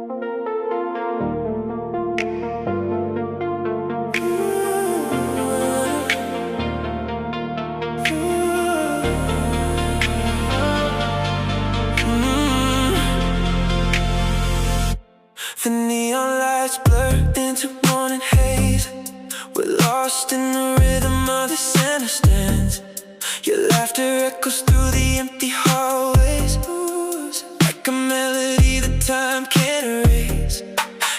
The neon lights blur into morning haze. We're lost in the rhythm of the center stands. Your laughter echoes through the empty hallways, like a melody that time can't erase.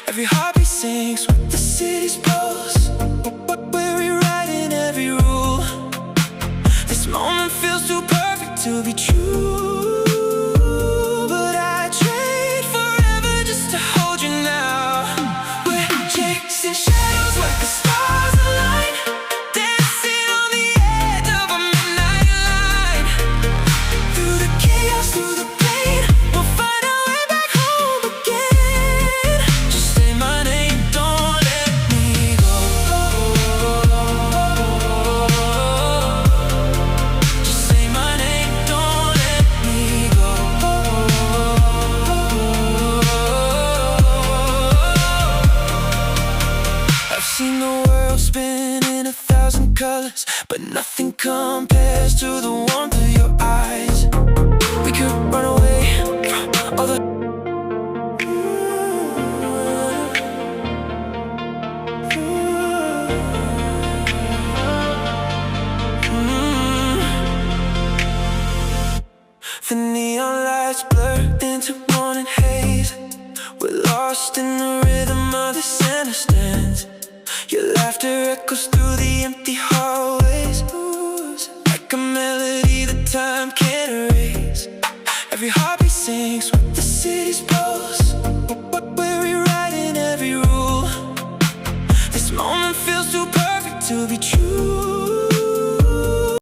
Every heartbeat sings with the city's pulse. We're rewriting every rule. This moment feels too perfect to be true. Shadows like the stars align, dancing on the edge of a midnight line. Through the chaos, through the pain, we'll find our way back home again. Just say my name, don't let me go. Just say my name, don't let me go. I've seen the world spin in 1,000 colors, but nothing compares to the warmth of your eyes. We could run away from all the The neon lights blur into morning haze. We're lost in the rhythm of the center stands. Your laughter echoes through the empty hallways, like a melody that time can't erase. Every heartbeat sings with the city's pulse. We're rewriting every rule. This moment feels too perfect to be true.